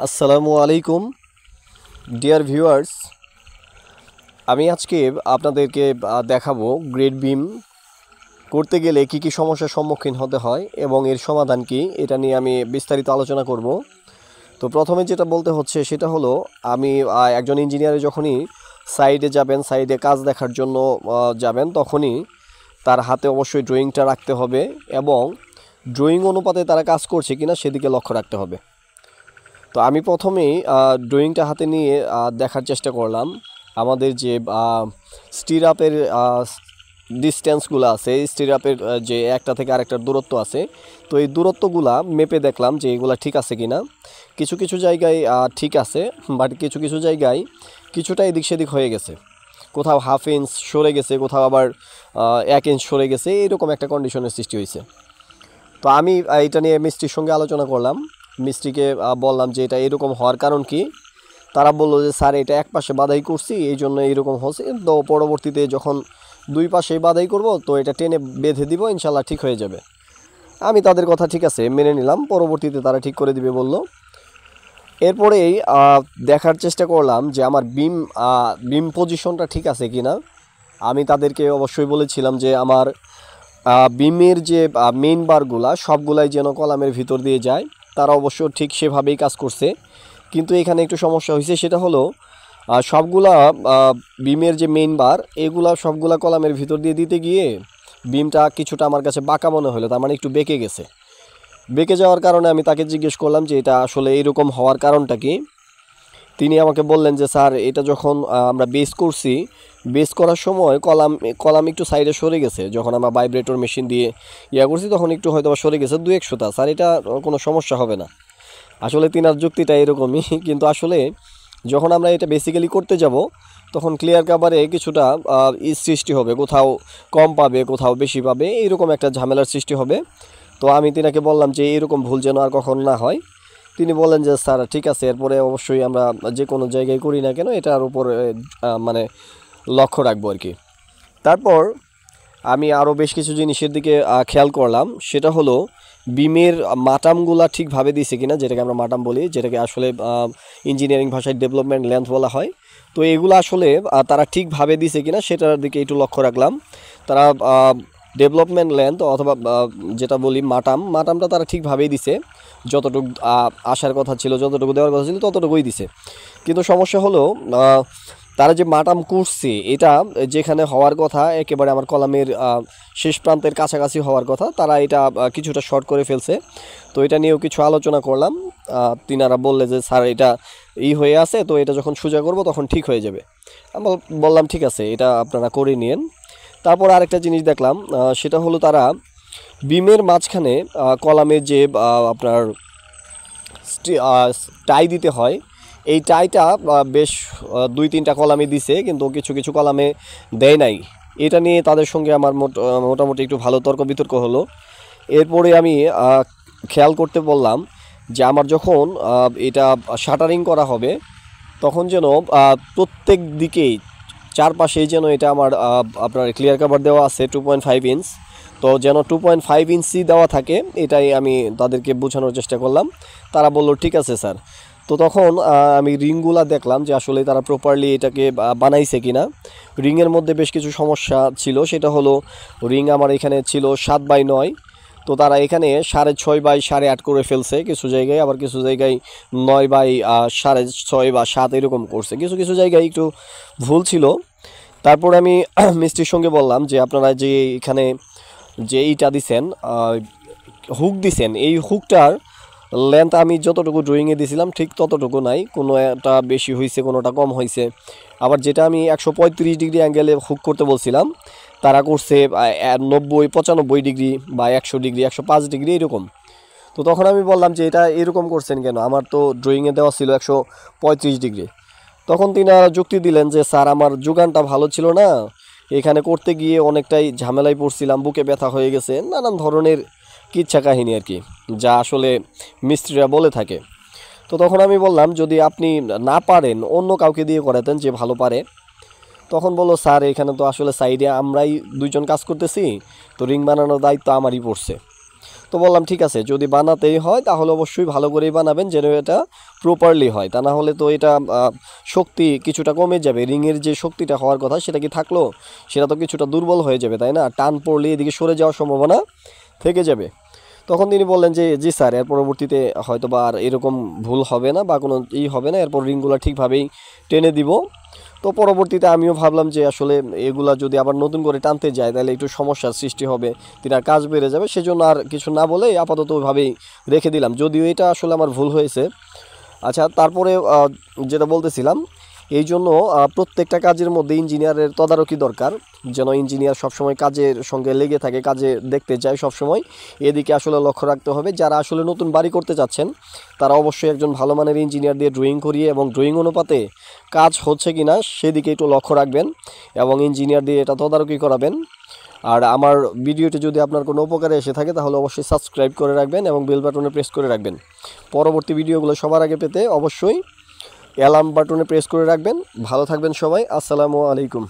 আসসালামু আলাইকুম dear viewers. আমি আজকে আপনাদেরকে দেখাবো গ্রেড বিম করতে গেলে কি কি সমস্যার সম্মুখীন হতে হয় এবং এর সমাধান কি, এটা নিয়ে আমি বিস্তারিত আলোচনা করব। তো প্রথমে যেটা বলতে হচ্ছে সেটা হলো, আমি একজন ইঞ্জিনিয়ারে যখনই সাইডে যাবেন, সাইডে কাজ দেখার জন্য যাবেন, তখনই তার হাতে অবশ্যই ড্রয়িংটা রাখতে হবে এবং ড্রয়িং অনুপাতে তারা কাজ করছে কিনা সেদিকে লক্ষ্য রাখতে হবে। তো আমি প্রথমেই ড্রয়িংটা হাতে নিয়ে দেখার চেষ্টা করলাম। আমাদের যে স্টিরাপের ডিস্টেন্সগুলো আছে, স্টিরাপের যে একটা থেকে আরেকটার দূরত্ব আছে, তো এই দূরত্বগুলা মেপে দেখলাম যে এগুলা ঠিক আছে কিনা। কিছু কিছু জায়গায় ঠিক আছে, বাট কিছু কিছু জায়গায় কিছুটা এদিক সেদিক হয়ে গেছে। কোথাও হাফ ইঞ্চ সরে গেছে, কোথাও আবার 1 ইঞ্চ সরে গেছে, এরকম একটা কন্ডিশনের সৃষ্টি হয়েছে। তো আমি এটা নিয়ে মিস্ত্রির সঙ্গে আলোচনা করলাম। মিস্ত্রিকে বললাম যে এটা এরকম হওয়ার কারণ কি। তারা বললো যে স্যার এটা এক পাশে বাধাই করছি, এই জন্য এরকম হচ্ছে। তো পরবর্তীতে যখন দুই পাশেই বাধাই করব, তো এটা টেনে বেঁধে দিব, ইনশাল্লাহ ঠিক হয়ে যাবে। আমি তাদের কথা ঠিক আছে মেনে নিলাম। পরবর্তীতে তারা ঠিক করে দিবে বলল। এরপরেই দেখার চেষ্টা করলাম যে আমার বিম পজিশনটা ঠিক আছে কি না। আমি তাদেরকে অবশ্যই বলেছিলাম যে আমার বিমের যে মেইন বারগুলা সবগুলাই যেন কলামের ভিতর দিয়ে যায়। তারা অবশ্য ঠিক সেভাবেই কাজ করছে, কিন্তু এখানে একটু সমস্যা হয়েছে। সেটা হলো সবগুলা বিমের যে মেইন বার, এগুলা সবগুলা কলামের ভিতর দিয়ে দিতে গিয়ে বিমটা কিছুটা আমার কাছে বাঁকা মনে হলো, তার মানে একটু বেঁকে গেছে। বেঁকে যাওয়ার কারণে আমি তাকে জিজ্ঞেস করলাম যে এটা আসলে এরকম হওয়ার কারণটা কি। তিনি আমাকে বললেন যে স্যার, এটা যখন আমরা বেস করছি, বেস করার সময় কলাম কলাম একটু সাইডে সরে গেছে। যখন আমরা ভাইব্রেটর মেশিন দিয়ে করছি, তখন একটু হয়তো সরে গেছে 2-1 সুতা। স্যার, এটা কোনো সমস্যা হবে না। আসলে তিনার যুক্তিটা এরকমই, কিন্তু আসলে যখন আমরা এটা বেসিক্যালি করতে যাব, তখন ক্লিয়ার কাভারে কিছুটা সৃষ্টি হবে, কোথাও কম পাবে, কোথাও বেশি পাবে, এইরকম একটা ঝামেলার সৃষ্টি হবে। তো আমি তিনাকে বললাম যে এরকম ভুল যেন আর কখনো না হয়। তিনি বলেন যে স্যার ঠিক আছে, এরপরে অবশ্যই আমরা যে কোনো জায়গায় করি না কেন এটার উপর মানে লক্ষ্য রাখবো আর কি। তারপর আমি আরও বেশ কিছু জিনিসের দিকে খেয়াল করলাম। সেটা হলো বিমের মাটামগুলা ঠিকভাবে দিছে কিনা, যেটাকে আমরা মাটাম বলি, যেটাকে আসলে ইঞ্জিনিয়ারিং ভাষায় ডেভেলপমেন্ট লেন্থ বলা হয়। তো এগুলো আসলে তারা ঠিকভাবে দিছে কিনা সেটার দিকে একটু লক্ষ্য রাখলাম। তারা ডেভেলপমেন্ট লেন্থ অথবা যেটা বলি মাটামটা তারা ঠিকভাবেই দিছে। যতটুকু আসার কথা ছিল, যতটুকু দেওয়ার কথা ছিল, ততটুকুই দিছে। কিন্তু সমস্যা হলো তারা যে মাটাম করছে, এটা যেখানে হওয়ার কথা একেবারে আমার কলামের শেষ প্রান্তের কাছাকাছি হওয়ার কথা, তারা এটা কিছুটা শর্ট করে ফেলছে। তো এটা নিয়েও কিছু আলোচনা করলাম। তিনারা বললে যে স্যার, এটা হয়ে আছে, তো এটা যখন সোজা করব তখন ঠিক হয়ে যাবে। আমি বললাম ঠিক আছে, এটা আপনারা করে নিন। তারপর আরেকটা জিনিস দেখলাম, সেটা হলো তারা বিমের মাঝখানে কলামের যে আপনার টাই দিতে হয়, এই টাইটা বেশ 2-3টা কলামে দিছে, কিন্তু কিছু কিছু কলামে দেয় নাই। এটা নিয়ে তাদের সঙ্গে আমার মোটামুটি একটু ভালো তর্ক বিতর্ক হলো। এরপরে আমি খেয়াল করতে বললাম যে আমার যখন এটা শাটারিং করা হবে, তখন যেন প্রত্যেক দিকেই চারপাশেই যেন এটা আমার আপনার ক্লিয়ার কাভার দেওয়া আছে 2.5 ইঞ্চ। তো যেন 2.5 ইঞ্চি দেওয়া থাকে, এটাই আমি তাদেরকে বোঝানোর চেষ্টা করলাম। তারা বলল ঠিক আছে স্যার। তো তখন আমি রিংগুলা দেখলাম যে আসলে তারা প্রপারলি এটাকে বানাইছে কিনা। রিংয়ের মধ্যে বেশ কিছু সমস্যা ছিল। সেটা হলো রিং আমার এখানে ছিল 7/9, তো তারা এখানে 6.5/8.5 করে ফেলছে কিছু জায়গায়, আবার কিছু জায়গায় 9/6.5 বা 7 এরকম করছে। কিছু কিছু জায়গায় একটু ভুল ছিল। তারপর আমি মিস্ত্রির সঙ্গে বললাম যে আপনারা যে এখানে যে এইটা দিছেন, হুক দিছেন, এই হুকটার লেন্থ আমি যতটুকু ড্রয়িংয়ে দিয়েছিলাম ঠিক ততটুকু নাই, কোনোটা বেশি হয়েছে, কোনোটা কম হয়েছে। আবার যেটা আমি 135 ডিগ্রি অ্যাঙ্গেলে হুক করতে বলছিলাম, তারা করছে 90-95 ডিগ্রি বা 100 ডিগ্রি, 105 ডিগ্রি এরকম। তো তখন আমি বললাম যে এটা এরকম করছেন কেন, আমার তো ড্রয়িংয়ে দেওয়া ছিল 135 ডিগ্রি। তখন তিনি যুক্তি দিলেন যে স্যার, আমার যোগানটা ভালো ছিল না, এখানে করতে গিয়ে অনেকটাই ঝামেলায় পড়ছিলাম, বুকে ব্যথা হয়ে গেছে, নানান ধরনের কিচ্ছা কাহিনী আর কি, যা আসলে মিস্ত্রিরা বলে থাকে। তো তখন আমি বললাম যদি আপনি না পারেন অন্য কাউকে দিয়ে করাতেন যে ভালো পারে। তখন বললো স্যার, এখানে তো আসলে সাইডে আমরাই 2জন কাজ করতেছি, তো রিং বানানোর দায়িত্ব আমারই পড়ছে। তো বললাম ঠিক আছে, যদি বানাতেই হয় তাহলে অবশ্যই ভালো করেই বানাবেন, যেন এটা প্রপারলি হয়। তা না হলে তো এটা শক্তি কিছুটা কমে যাবে, রিংয়ের যে শক্তিটা হওয়ার কথা সেটা কি থাকলো, সেটা তো কিছুটা দুর্বল হয়ে যাবে, তাই না? টান পড়লে এদিকে সরে যাওয়ার সম্ভাবনা থেকে যাবে। তখন তিনি বললেন যে জি স্যার, এর পরবর্তীতে হয়তো বা আর এরকম ভুল হবে না বা কোনো হবে না, এরপর রিংগুলো ঠিকভাবেই টেনে দিব। তো পরবর্তীতে আমিও ভাবলাম যে আসলে এগুলা যদি আবার নতুন করে টানতে যায় তাহলে একটু সমস্যার সৃষ্টি হবে, তিনার কাজ বেড়ে যাবে, সেজন্য আর কিছু না বলে আপাতত ওইভাবেই রেখে দিলাম, যদিও এটা আসলে আমার ভুল হয়েছে। আচ্ছা, তারপরে যেটা বলতেছিলাম, এই জন্য প্রত্যেকটা কাজের মধ্যে ইঞ্জিনিয়ারের তদারকি দরকার, যেন ইঞ্জিনিয়ার সবসময় কাজের সঙ্গে লেগে থাকে, কাজে দেখতে চায় সবসময়। এদিকে আসলে লক্ষ্য রাখতে হবে, যারা আসলে নতুন বাড়ি করতে চাচ্ছেন তারা অবশ্যই একজন ভালো মানের ইঞ্জিনিয়ার দিয়ে ড্রয়িং করিয়ে এবং ড্রয়িং অনুপাতে কাজ হচ্ছে কি না সেদিকে একটু লক্ষ্য রাখবেন এবং ইঞ্জিনিয়ার দিয়ে এটা তদারকি করাবেন। আর আমার ভিডিওটি যদি আপনার কোনো উপকারে এসে থাকে তাহলে অবশ্যই সাবস্ক্রাইব করে রাখবেন এবং বেল বাটনে প্রেস করে রাখবেন। পরবর্তী ভিডিওগুলো সবার আগে পেতে অবশ্যই অ্যালার্ম বাটনে প্রেস করে রাখবেন। ভালো থাকবেন সবাই, আসসালামু আলাইকুম।